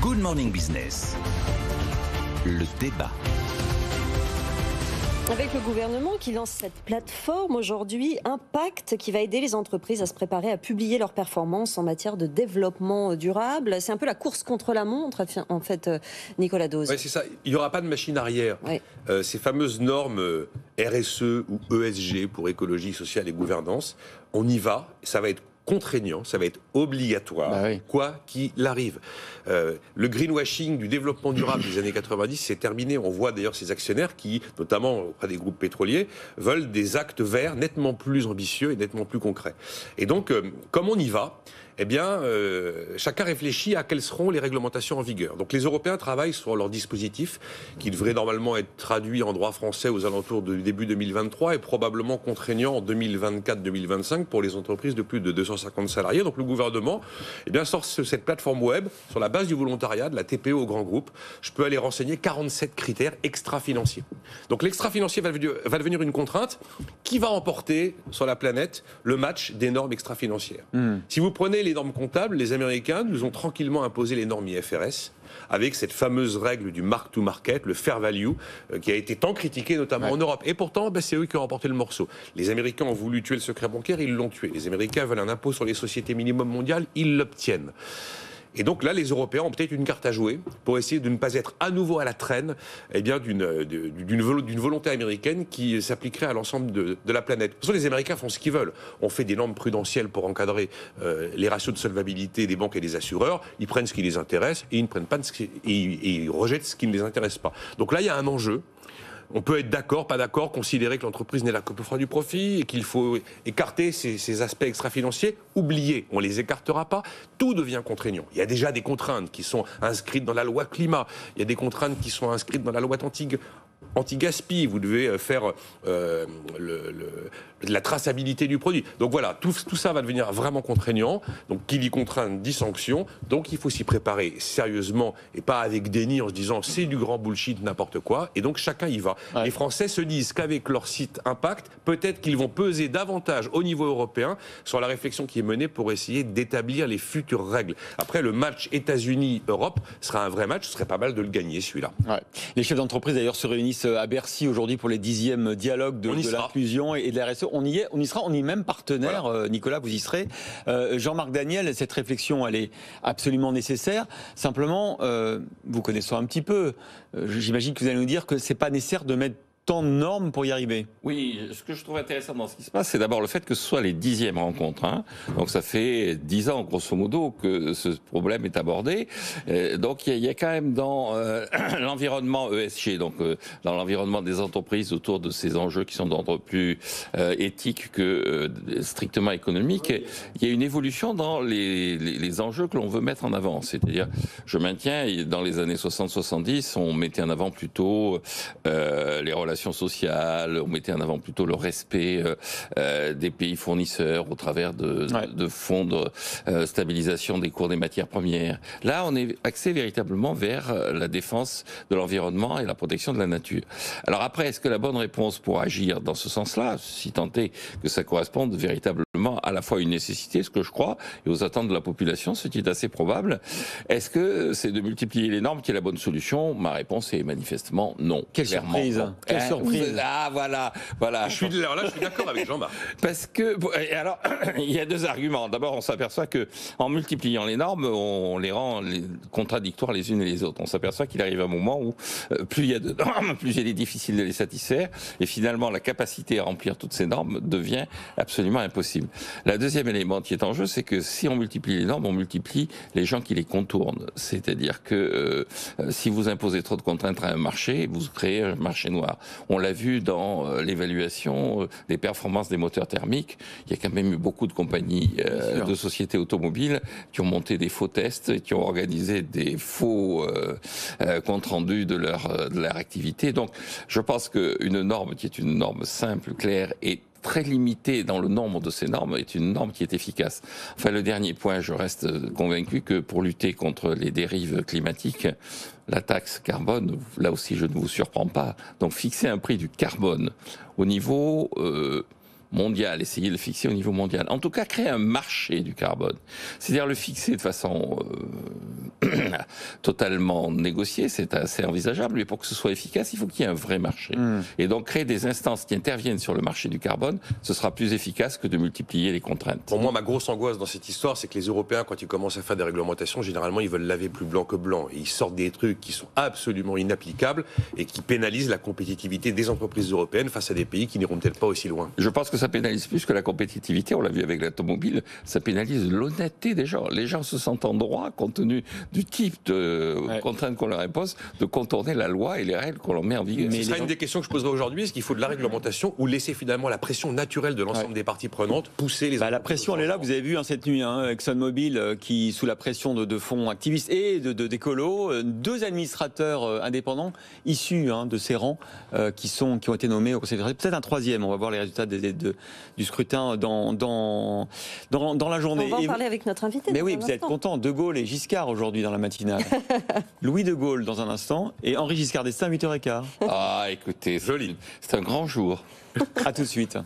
Good Morning Business. Le débat. Avec le gouvernement qui lance cette plateforme aujourd'hui, Impact, qui va aider les entreprises à se préparer à publier leurs performances en matière de développement durable. C'est un peu la course contre la montre, en fait, Nicolas Dose. Oui, c'est ça. Il n'y aura pas de machine arrière. Ouais. Ces fameuses normes RSE ou ESG pour écologie sociale et gouvernance, on y va. Ça va être contraignant, ça va être obligatoire, quoi qu'il arrive. Le greenwashing du développement durable des années 90, c'est terminé. On voit d'ailleurs ces actionnaires qui, notamment auprès des groupes pétroliers, veulent des actes verts nettement plus ambitieux et nettement plus concrets. Et donc, comme on y va, eh bien, chacun réfléchit à quelles seront les réglementations en vigueur. Donc les Européens travaillent sur leur dispositif qui devrait normalement être traduit en droit français aux alentours du début 2023 et probablement contraignant en 2024-2025 pour les entreprises de plus de 250 salariés. Donc le gouvernement sort cette plateforme web sur la base du volontariat, de la TPE aux grands groupes. Je peux aller renseigner 47 critères extra-financiers. Donc l'extra-financier va devenir une contrainte qui va emporter sur la planète le match des normes extra-financières. Si vous prenez les normes comptables, les Américains nous ont tranquillement imposé les normes IFRS avec cette fameuse règle du mark-to-market, le fair value, qui a été tant critiqué notamment en Europe. Et pourtant, c'est eux qui ont remporté le morceau. Les Américains ont voulu tuer le secret bancaire, ils l'ont tué. Les Américains veulent un impôt sur les sociétés minimum mondiales, ils l'obtiennent. Et donc là, les Européens ont peut-être une carte à jouer pour essayer de ne pas être à nouveau à la traîne d'une volonté américaine qui s'appliquerait à l'ensemble de la planète. De toute façon, les Américains font ce qu'ils veulent. On fait des normes prudentielles pour encadrer les ratios de solvabilité des banques et des assureurs. Ils prennent ce qui les intéresse et ils ne prennent pas ils rejettent ce qui ne les intéresse pas. Donc là, il y a un enjeu. On peut être d'accord, pas d'accord, considérer que l'entreprise n'est là que pour faire du profit et qu'il faut écarter ces aspects extra-financiers. Oubliez, on ne les écartera pas. Tout devient contraignant. Il y a déjà des contraintes qui sont inscrites dans la loi climat. Il y a des contraintes qui sont inscrites dans la loi anti-gaspi. Vous devez faire la traçabilité du produit. Donc voilà, tout ça va devenir vraiment contraignant. Donc qui dit contrainte dit sanction. Donc il faut s'y préparer sérieusement et pas avec déni en se disant c'est du grand bullshit, n'importe quoi. Et donc chacun y va. Ouais. Les Français se disent qu'avec leur site Impact, peut-être qu'ils vont peser davantage au niveau européen sur la réflexion qui est menée pour essayer d'établir les futures règles. Après, le match États-Unis-Europe sera un vrai match. Ce serait pas mal de le gagner, celui-là. Ouais. Les chefs d'entreprise d'ailleurs se réunissent à Bercy aujourd'hui pour les 10e dialogues de l'inclusion et de la RSE. On y sera, on y est même partenaire. Voilà. Nicolas, vous y serez. Jean-Marc Daniel, cette réflexion, elle est absolument nécessaire. Simplement, vous connaissant un petit peu, j'imagine que vous allez nous dire que c'est pas nécessaire de mettre tant de normes pour y arriver. Oui, ce que je trouve intéressant dans ce qui se passe, c'est d'abord le fait que ce soit les 10e rencontres. Hein. Donc ça fait 10 ans, grosso modo, que ce problème est abordé. Donc il y a quand même dans l'environnement ESG, donc dans l'environnement des entreprises autour de ces enjeux qui sont d'ordre plus éthique que strictement économique, il y a une évolution dans les enjeux que l'on veut mettre en avant. C'est-à-dire, je maintiens, dans les années 60-70, on mettait en avant plutôt les relations sociales, on mettait en avant plutôt le respect des pays fournisseurs au travers de fonds de stabilisation des cours des matières premières. Là, on est axé véritablement vers la défense de l'environnement et la protection de la nature. Alors après, est-ce que la bonne réponse pour agir dans ce sens-là, si tant est que ça corresponde véritablement à la fois à une nécessité, ce que je crois, et aux attentes de la population, ce qui est assez probable, est-ce que c'est de multiplier les normes qui est la bonne solution? Ma réponse est manifestement non. Quelle surprise! Quelle surprise. Ah, voilà. Je suis d'accord avec Jean-Marc. Parce que, alors, il y a deux arguments. D'abord, on s'aperçoit que, en multipliant les normes, on les rend contradictoires les unes et les autres. On s'aperçoit qu'il arrive un moment où, plus il y a de normes, plus il est difficile de les satisfaire. Et finalement, la capacité à remplir toutes ces normes devient absolument impossible. Le deuxième élément qui est en jeu, c'est que si on multiplie les normes, on multiplie les gens qui les contournent. C'est-à-dire que, si vous imposez trop de contraintes à un marché, vous créez un marché noir. On l'a vu dans l'évaluation des performances des moteurs thermiques. Il y a quand même eu beaucoup de compagnies, de sociétés automobiles qui ont monté des faux tests et qui ont organisé des faux comptes rendus de leur activité. Donc, je pense qu'une norme qui est une norme simple, claire et très limitée dans le nombre de ces normes est une norme qui est efficace. Enfin, le dernier point, je reste convaincu que pour lutter contre les dérives climatiques, la taxe carbone, là aussi je ne vous surprends pas, donc fixer un prix du carbone au niveau mondial, essayer de le fixer au niveau mondial. En tout cas, créer un marché du carbone. C'est-à-dire le fixer de façon totalement négociée, c'est assez envisageable, mais pour que ce soit efficace, il faut qu'il y ait un vrai marché. Et donc créer des instances qui interviennent sur le marché du carbone, ce sera plus efficace que de multiplier les contraintes. Pour moi, ma grosse angoisse dans cette histoire, c'est que les Européens, quand ils commencent à faire des réglementations, généralement, ils veulent laver plus blanc que blanc. Et ils sortent des trucs qui sont absolument inapplicables et qui pénalisent la compétitivité des entreprises européennes face à des pays qui n'iront peut-être pas aussi loin. Je pense que ça pénalise plus que la compétitivité, on l'a vu avec l'automobile, ça pénalise l'honnêteté des gens. Les gens se sentent en droit, compte tenu du type de contraintes qu'on leur impose, de contourner la loi et les règles qu'on leur met en vigueur. Ce sera une des questions que je poserai aujourd'hui, est-ce qu'il faut de la réglementation ou laisser finalement la pression naturelle de l'ensemble des parties prenantes pousser les la pression, elle est là, vous avez vu cette nuit, ExxonMobil qui, sous la pression de fonds activistes et d'écolos, 2 administrateurs indépendants issus de ces rangs qui ont été nommés au Conseil d'État. Peut-être un 3e, on va voir les résultats du scrutin dans la journée. On va en parler avec notre invité. Mais oui, vous êtes content. De Gaulle et Giscard aujourd'hui dans la matinale. Louis de Gaulle dans un instant et Henri Giscard d'Estaing 8h15. Ah, écoutez, joli. C'est un grand jour. À tout de suite.